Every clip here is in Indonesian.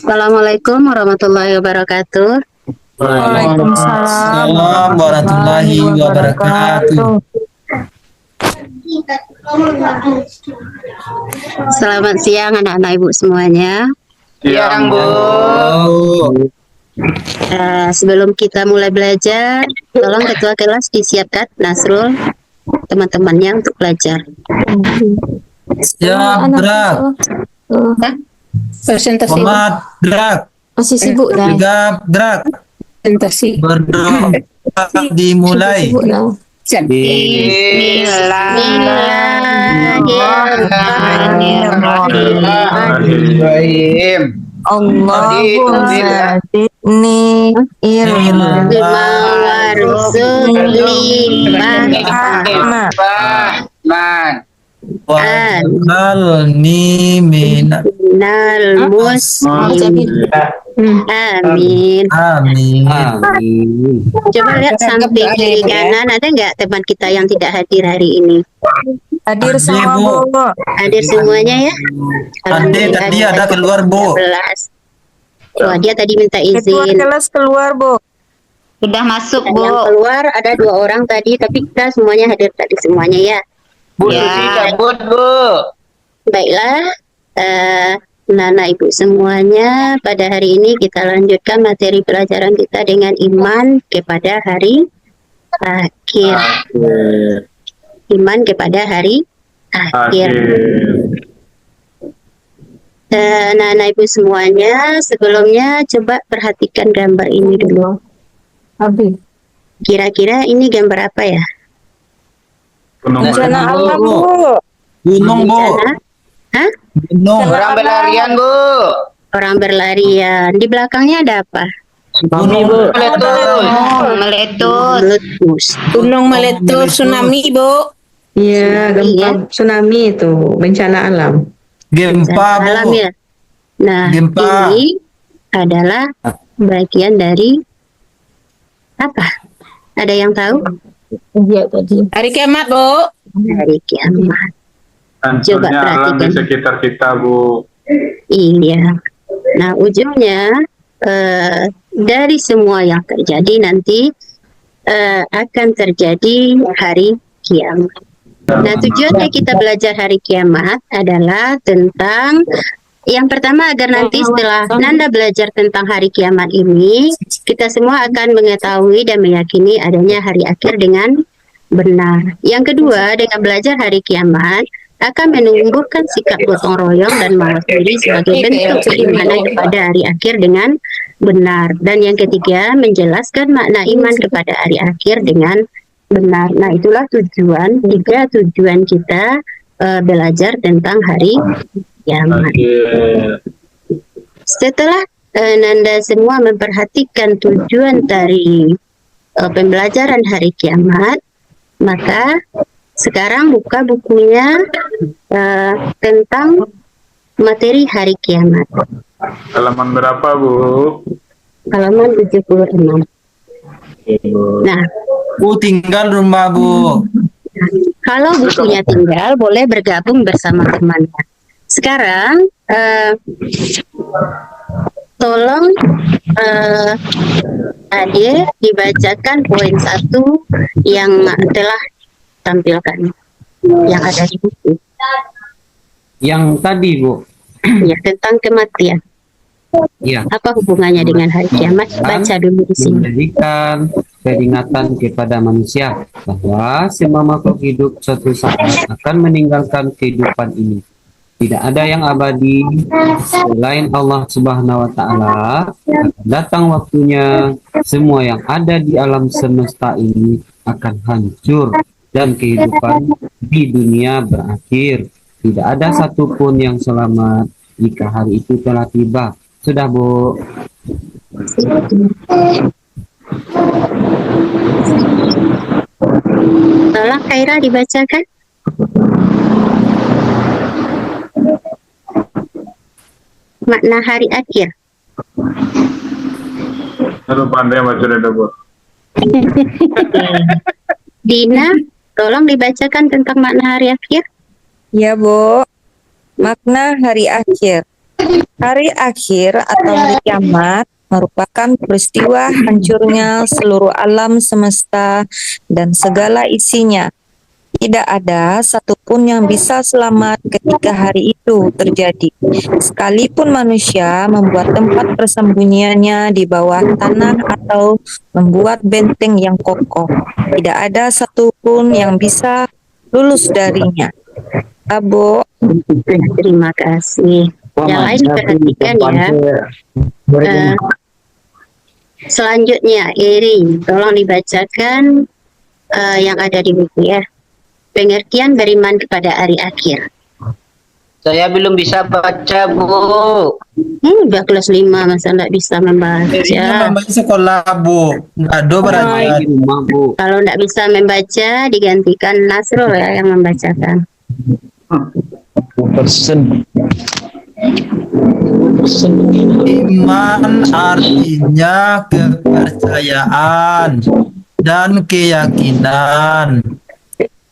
Assalamualaikum warahmatullahi wabarakatuh. Waalaikumsalam Waalaikumsalam warahmatullahi wabarakatuh. Selamat siang anak-anak ibu semuanya. Siang, Bu. Sebelum kita mulai belajar, tolong ketua kelas disiapkan Nasrul teman-temannya untuk belajar. Siap, gerak. Presentasi Semangat, gerak. masih sibuk dah. Tegap, gerak. Presentasi Berdoa dimulai. sibuk dah. Bismillahirrahmanirrahim. Allahumma zidni ilman Warzuqni Rahman. Waj'alni minal minal muslimin. Amin. Amin. Coba lihat samping kiri kanan, ada nggak teman kita yang tidak hadir hari ini? hadir semua, Bu. Bu. Hadir semuanya ya? Ade tadi ada keluar, Bu. 13. Wah, dia tadi minta Ketua izin. kelas keluar, Bu. Sudah masuk, Yang Bu. keluar ada 2 orang tadi, tapi kita semuanya hadir tadi semuanya ya. Bu Ya. Susi cabut, Bu. Baiklah, Nana ibu semuanya, pada hari ini kita lanjutkan materi pelajaran kita dengan iman kepada hari akhir. Iman kepada hari akhir. Nana ibu semuanya, sebelumnya coba perhatikan gambar ini dulu. Habis. Kira-kira ini gambar apa ya? Bencana alam, Bu. Gunung, Bu. Bencana? Hah? Gunung. Orang berlarian, Bu. Orang berlarian. Di belakangnya ada apa? Gunung, Bu. Meletus. Meletus. Gunung meletus, tsunami, Bu. Iya, gempa tsunami itu bencana alam. Gempa, Alam Bu. ya. Nah, Gempa. ini adalah bagian dari apa? Ada yang tahu? Iya tadi. Hari kiamat, Bu. Hari kiamat. Coba Hancurnya alam di perhatikan. sekitar kita, Bu. Iya. Nah, ujungnya dari semua yang terjadi nanti akan terjadi hari kiamat. Nah, tujuannya kita belajar hari kiamat adalah tentang yang pertama agar nanti setelah Nanda belajar tentang hari kiamat ini, kita semua akan mengetahui dan meyakini adanya hari akhir dengan benar. Yang kedua, dengan belajar hari kiamat akan menumbuhkan sikap gotong royong dan mawas diri sebagai bentuk keimanan kepada hari akhir dengan benar. Dan yang ketiga, menjelaskan makna iman kepada hari akhir dengan benar. Nah, itulah tiga tujuan kita belajar tentang hari kiamat. Setelah Nanda semua memperhatikan tujuan dari pembelajaran hari kiamat, maka sekarang buka bukunya tentang materi hari kiamat. Halaman berapa, Bu? Halaman 76. Nah, Bu tinggal rumah, Bu. kalau bukunya tinggal, boleh bergabung bersama temannya. Sekarang, tolong Ade dibacakan poin 1 yang telah tampilkan, yang ada di buku. Yang tadi, Bu. Ya, tentang kematian. Ya. Apa hubungannya dengan hari kiamat? Baca dulu di sini. Memberikan peringatan kepada manusia bahwa semua makhluk hidup suatu saat akan meninggalkan kehidupan ini. Tidak ada yang abadi selain Allah Subhanahu wa Ta'ala. Akan datang waktunya semua yang ada di alam semesta ini akan hancur dan kehidupan di dunia berakhir. Tidak ada satupun yang selamat jika hari itu telah tiba. Sudah, Bu. Tolong Khaira dibacakan. Makna hari akhir. Lu pandai baca deh, Bu. Dina, tolong dibacakan tentang makna hari akhir. Ya, Bu. Makna hari akhir. Hari akhir atau hari kiamat merupakan peristiwa hancurnya seluruh alam semesta dan segala isinya. Tidak ada satupun yang bisa selamat ketika hari itu terjadi. Sekalipun manusia membuat tempat persembunyiannya di bawah tanah atau membuat benteng yang kokoh, tidak ada satupun yang bisa lulus darinya. Abo, Terima kasih. Yang lain diperhatikan ya. Selanjutnya, Iri, tolong dibacakan yang ada di buku ya. Pengertian beriman kepada hari akhir. Saya belum bisa baca, Bu. Udah kelas 5, masa nggak bisa membaca? Jadinya membaca sekolah, Bu. Nggak ada belajar. Di rumah, Bu. Kalau nggak bisa membaca, digantikan Nasrul ya yang membacakan. Iman artinya kepercayaan dan keyakinan.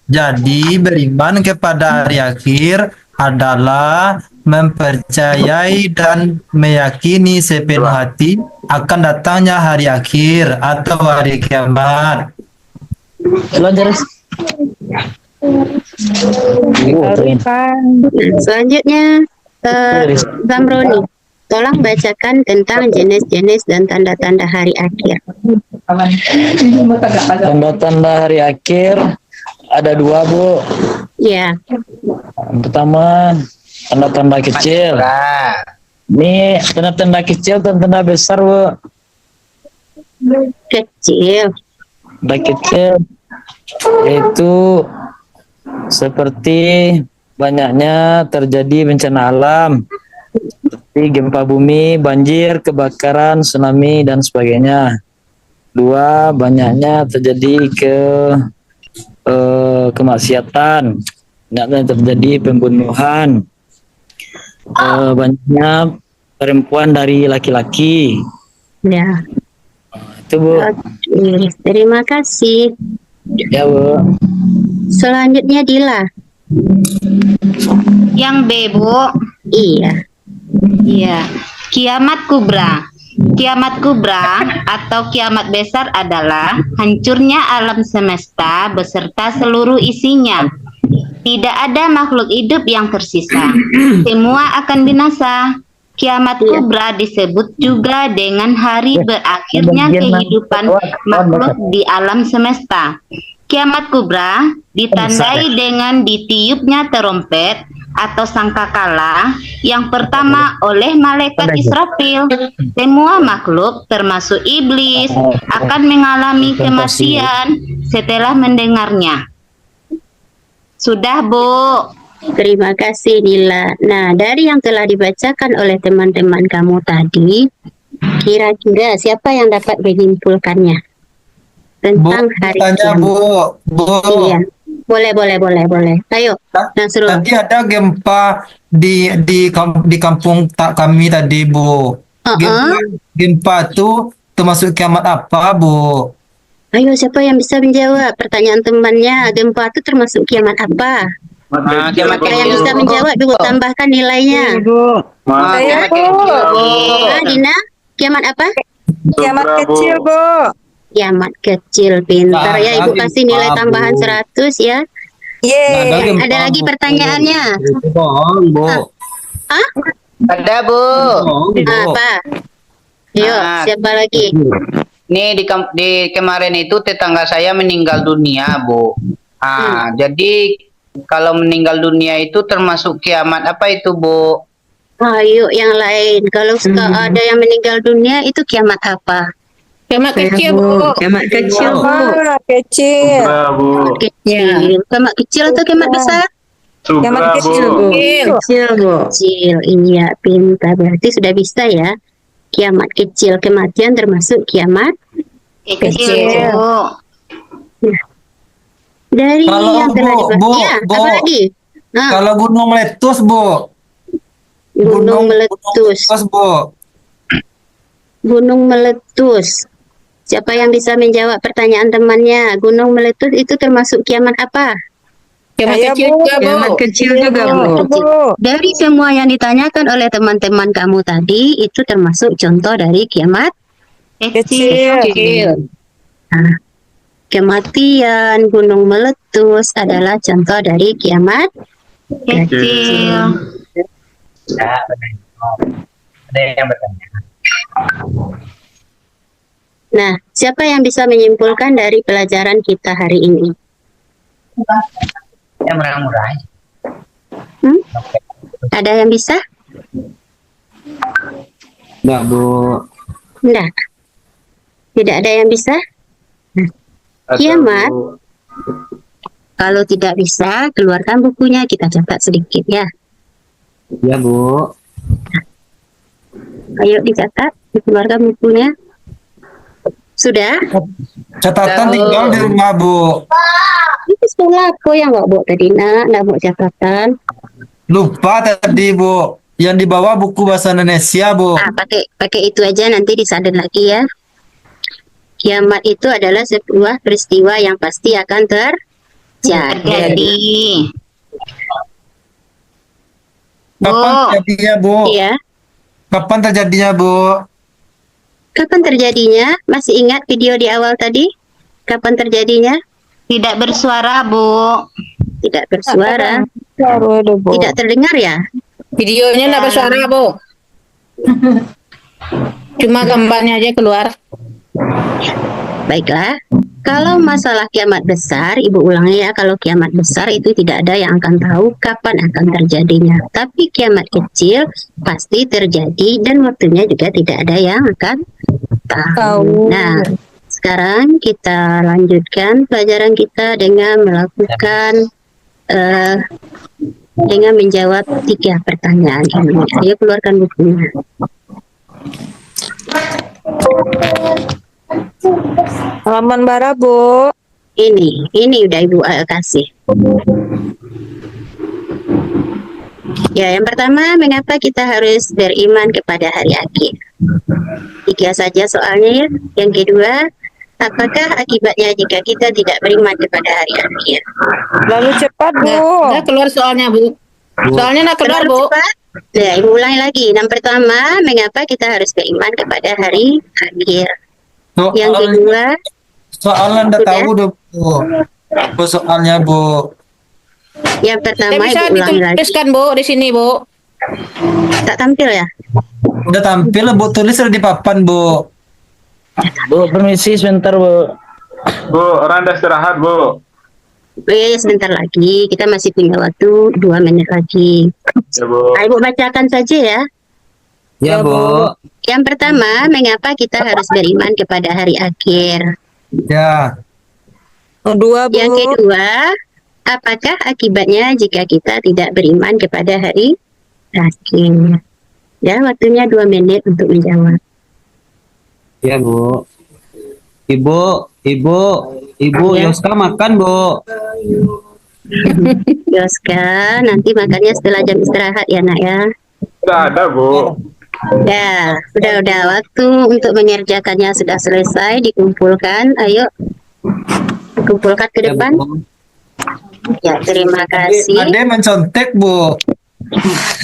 Jadi beriman kepada hari akhir adalah mempercayai dan meyakini sepenuh hati akan datangnya hari akhir atau hari kiamat. Selanjutnya, Zamroni, tolong bacakan tentang jenis-jenis dan tanda-tanda hari akhir. Tanda-tanda hari akhir ada 2, Bu. Ya, Yang pertama, tanda-tanda kecil. Nah, Ini tanda-tanda kecil, tanda-tanda besar, Bu. kecil. Tanda kecil yaitu seperti banyaknya terjadi bencana alam, seperti gempa bumi, banjir, kebakaran, tsunami, dan sebagainya. 2, banyaknya terjadi kemaksiatan, banyaknya terjadi pembunuhan, banyaknya perempuan dari laki-laki. Ya, Itu, Bu. oke. Terima kasih. Ya, Bu. Selanjutnya Dila. Yang B, Bu. Iya. Iya. Kiamat kubra. Kiamat kubra atau kiamat besar adalah hancurnya alam semesta beserta seluruh isinya. Tidak ada makhluk hidup yang tersisa. Semua akan binasa. Kiamat kubra disebut juga dengan hari berakhirnya kehidupan makhluk di alam semesta. Kiamat kubra ditandai dengan ditiupnya terompet atau sangkakala yang pertama oleh malaikat Israfil. Semua makhluk termasuk iblis akan mengalami kematian setelah mendengarnya. Sudah, Bu. Terima kasih Dila. Nah, dari yang telah dibacakan oleh teman-teman kamu tadi, kira-kira siapa yang dapat menyimpulkannya tentang hari Tanya, kiamat? Bu. Iya. Boleh. Ayo, Nasrul. Tadi ada gempa di kampung kami tadi, Bu. Gempa itu termasuk kiamat apa, Bu? Ayo, siapa yang bisa menjawab pertanyaan temannya? Gempa itu termasuk kiamat apa? kiamat Siapa yang kecil, bisa Bu. menjawab dulu, tambahkan nilainya. Kiamat kecil, Bu. Dina, kiamat apa? kiamat Bravo. kecil, Bu. Kiamat kecil, pintar Nah, ya. Ibu lagi kasih nilai gempa, tambahan Bu. 100 ya. Yeay. gempa, Ada lagi Bu. pertanyaannya? Itu bohong, Bu. Ada, Bu. Bohong, Bu. Apa? Yuk, Nah. siapa lagi? Nih di kemarin itu tetangga saya meninggal dunia, Bu. Jadi kalau meninggal dunia itu termasuk kiamat apa itu, Bu? Ayo yang lain. Kalau ada yang meninggal dunia itu kiamat apa? Kiamat Saya, kecil, Bu. Bu. Kiamat kecil, Bu. Kecil. Bravo. Kecil. Kiamat kecil atau kiamat besar? Kiamat Bravo. kecil, Bu. Kecil, Bu. Kecil. Iya, pintar. Berarti sudah bisa ya. Kiamat kecil, kematian termasuk kiamat. Kecil, Bu. Dari Kalau yang telah Bu, dibahas. Bu, Ya, Bu. apa lagi? Nah, Kalau gunung meletus, Bu. gunung meletus. Bu. Gunung meletus. Siapa yang bisa menjawab pertanyaan temannya? Gunung meletus itu termasuk kiamat apa? Kiamat Saya, kecil Bu. juga, Bu. Kiamat kecil juga, Bu. Kecil. Dari semua yang ditanyakan oleh teman-teman kamu tadi, itu termasuk contoh dari kiamat Kecil. Nah, kematian, gunung meletus adalah contoh dari kiamat Kecil. Ada yang bertanya. Nah, siapa yang bisa menyimpulkan dari pelajaran kita hari ini? Yang murah-murah. Ada yang bisa? Enggak, Bu. Enggak. Tidak ada yang bisa? Kiamat. Kalau tidak bisa, keluarkan bukunya, kita catat sedikit ya. Ya, Bu. Ayo dicatat, dikeluarkan bukunya. Sudah? Catatan tinggal di rumah, Bu. Itu sekolah aku yang nggak bawa tadi, nak. Nggak bawa catatan. Lupa tadi, Bu. Yang di bawah buku bahasa Indonesia, Bu. Pakai itu aja, nanti disadar lagi ya. Kiamat itu adalah sebuah peristiwa yang pasti akan terjadi. Jadi, Kapan terjadinya, Bu? Iya. Kapan terjadinya, Bu? Kapan terjadinya? Masih ingat video di awal tadi? Kapan terjadinya? tidak bersuara, Bu. Tidak bersuara. Bu. Tidak terdengar ya? Videonya enggak bersuara, Bu. Cuma gambarnya aja keluar. Baiklah. Kalau masalah kiamat besar, Ibu ulangi ya, kalau kiamat besar itu tidak ada yang akan tahu kapan akan terjadinya. Tapi kiamat kecil pasti terjadi dan waktunya juga tidak ada yang akan tahu. Nah, sekarang kita lanjutkan pelajaran kita dengan melakukan dengan menjawab 3 pertanyaan ini. Ayo keluarkan bukunya. Halaman bara, Bu. Ini udah Ibu kasih. Ya, yang pertama, mengapa kita harus beriman kepada hari akhir? 3 saja soalnya ya. Yang kedua, apakah akibatnya jika kita tidak beriman kepada hari akhir? Lalu cepat, Bu. Nggak keluar soalnya, Bu. Soalnya nggak keluar, Terlalu Bu. cepat? Ya, Ibu ulangi lagi. Yang pertama, mengapa kita harus beriman kepada hari akhir? Yang kedua, Soalnya Anda Sudah? tahu dong, Bu. Bu, soalnya, Bu. yang pertama Bisa Ibu ulangi lagi. dituliskan, Bu, di sini, Bu. Tak tampil ya? Udah tampil, Bu. Tulis sudah di papan, Bu. Bu, permisi sebentar, Bu. Bu, orang dah istirahat, Bu. Ya, sebentar lagi. Kita masih punya waktu 2 menit lagi. Ya, Bu. Ibu bacakan saja ya. Ya, Bu. Yang pertama, mengapa kita harus beriman kepada hari akhir? Ya. Dua, Bu. Yang kedua, apakah akibatnya jika kita tidak beriman kepada hari akhir? Ya, waktunya 2 menit untuk menjawab. Ya, Bu. Ibu, Ya. Yoska makan, Bu. Yoska, nanti makannya setelah jam istirahat ya, nak ya. Sudah ada, Bu. Ya, udah waktu untuk mengerjakannya sudah selesai, dikumpulkan. Ayo, dikumpulkan ke Ya, depan. Bu. Ya, terima kasih. Ade mencontek, Bu.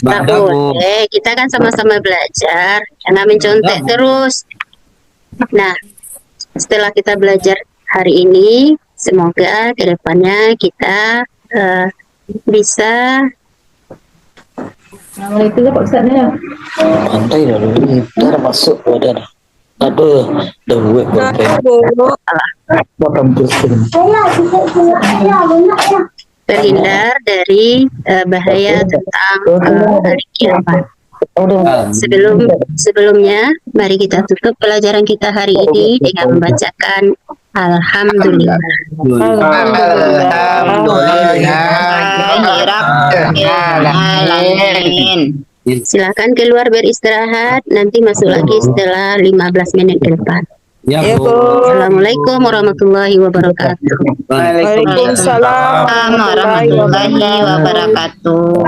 Tak Ada, Bu. boleh, kita kan sama-sama belajar, jangan mencontek terus. Nah, setelah kita belajar hari ini, semoga kedepannya kita bisa Santai dah dulu. Dah masuk badan. Aduh, dah buat makan terus. terhindar dari bahaya tentang hari kiamat. Sebelumnya, mari kita tutup pelajaran kita hari ini dengan membacakan Alhamdulillah. Alhamdulillah. Silakan keluar beristirahat, nanti masuk lagi setelah 15 menit ke depan. Ya, Ya, Bu. Bu. Assalamualaikum warahmatullahi wabarakatuh. Waalaikumsalam Warahmatullahi wabarakatuh.